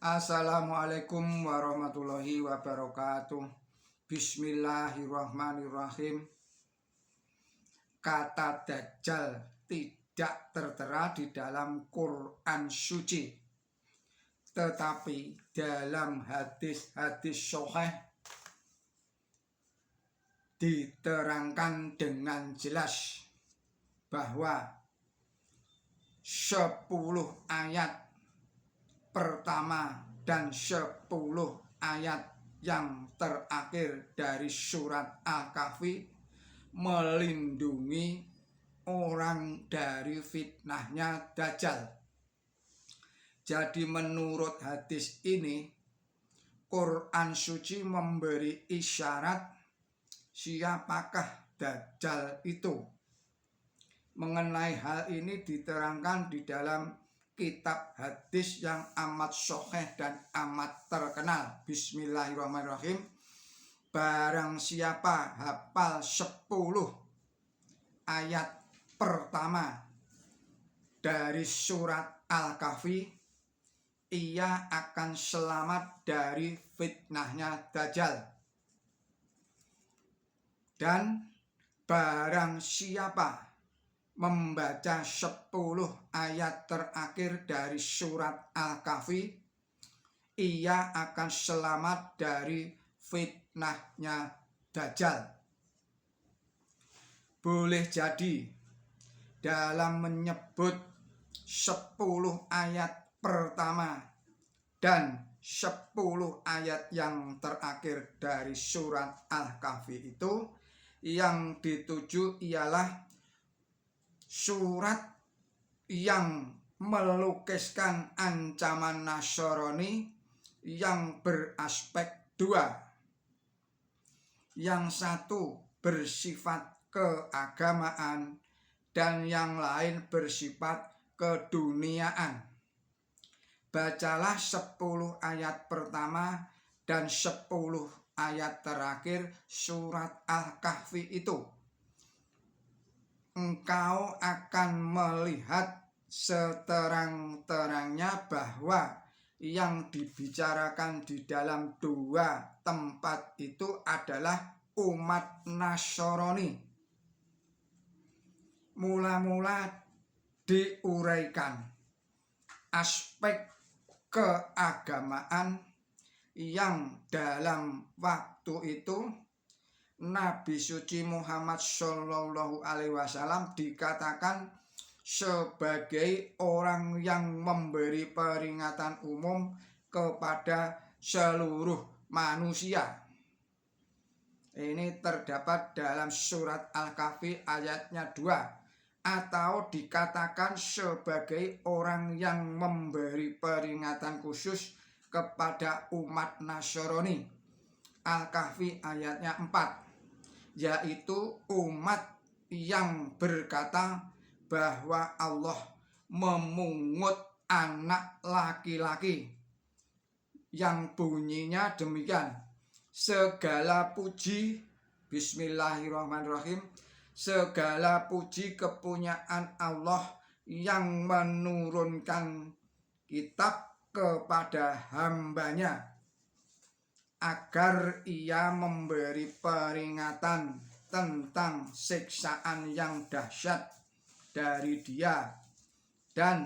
Assalamualaikum warahmatullahi wabarakatuh. Bismillahirrahmanirrahim. Kata Dajjal tidak tertera di dalam Quran suci, tetapi dalam hadis-hadis sahih diterangkan dengan jelas bahwa 10 ayat pertama dan 10 ayat yang terakhir dari surat Al-Kahfi melindungi orang dari fitnahnya Dajjal. Jadi menurut hadis ini, Quran suci memberi isyarat siapakah Dajjal itu. Mengenai hal ini diterangkan di dalam kitab hadis yang amat sahih dan amat terkenal. Bismillahirrahmanirrahim. Barang siapa hafal 10 ayat pertama dari surat Al-Kahfi, ia akan selamat dari fitnahnya Dajjal. Dan barang siapa membaca 10 ayat terakhir dari surat Al-Kahfi, ia akan selamat dari fitnahnya Dajjal. Boleh jadi dalam menyebut 10 ayat pertama dan 10 ayat yang terakhir dari surat Al-Kahfi itu, yang dituju ialah surat yang melukiskan ancaman Nasrani yang beraspek dua. Yang satu bersifat keagamaan dan yang lain bersifat keduniaan. Bacalah 10 ayat pertama dan 10 ayat terakhir surat Al-Kahfi itu. Engkau akan melihat seterang-terangnya bahwa yang dibicarakan di dalam dua tempat itu adalah umat Nasrani. Mula-mula diuraikan aspek keagamaan yang dalam waktu itu Nabi suci Muhammad Shallallahu Alaihi Wasallam dikatakan sebagai orang yang memberi peringatan umum kepada seluruh manusia. Ini terdapat dalam surat Al-Kahfi ayatnya 2, atau dikatakan sebagai orang yang memberi peringatan khusus kepada umat Nasrani. Al-Kahfi ayatnya 4, yaitu umat yang berkata bahwa Allah memungut anak laki-laki, yang bunyinya demikian: segala puji, bismillahirrahmanirrahim, segala puji kepunyaan Allah yang menurunkan kitab kepada hambanya agar ia memberi peringatan tentang siksaan yang dahsyat dari Dia, dan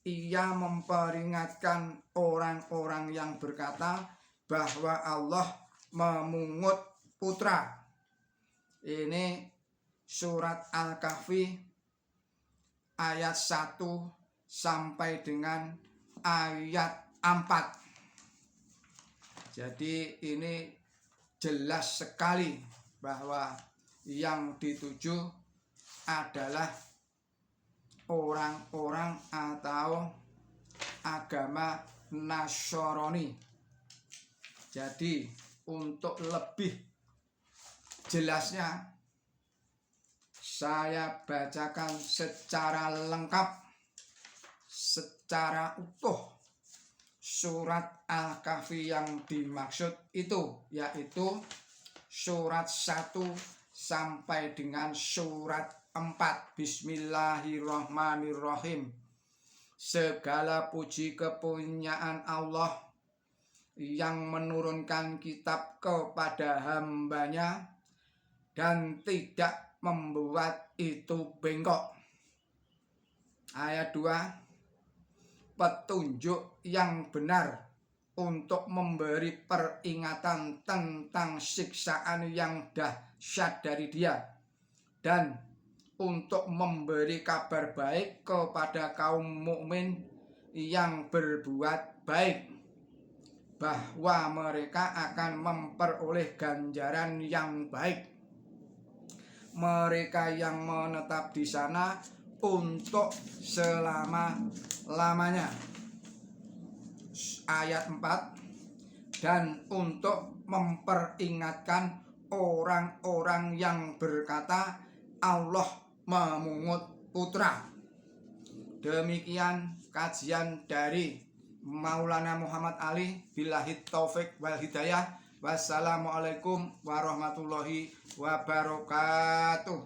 ia memperingatkan orang-orang yang berkata bahwa Allah memungut putra. Ini surat Al-Kahfi ayat 1 sampai dengan ayat 4. Jadi ini jelas sekali bahwa yang dituju adalah orang-orang atau agama Nasrani. Jadi untuk lebih jelasnya saya bacakan secara lengkap, secara utuh surat Al-Kahfi yang dimaksud itu, yaitu surat 1 sampai dengan surat 4. Bismillahirrahmanirrahim. Segala puji kepunyaan Allah yang menurunkan kitab kepada hambanya dan tidak membuat itu bengkok. Ayat 2, petunjuk yang benar untuk memberi peringatan tentang siksaan yang dahsyat dari Dia dan untuk memberi kabar baik kepada kaum mukmin yang berbuat baik bahwa mereka akan memperoleh ganjaran yang baik. Mereka yang menetap di sana untuk selama-lamanya. Ayat 4, dan untuk memperingatkan orang-orang yang berkata Allah memungut putra. Demikian kajian dari Maulana Muhammad Ali. Billahi taufik wal hidayah. Wassalamualaikum warahmatullahi wabarakatuh.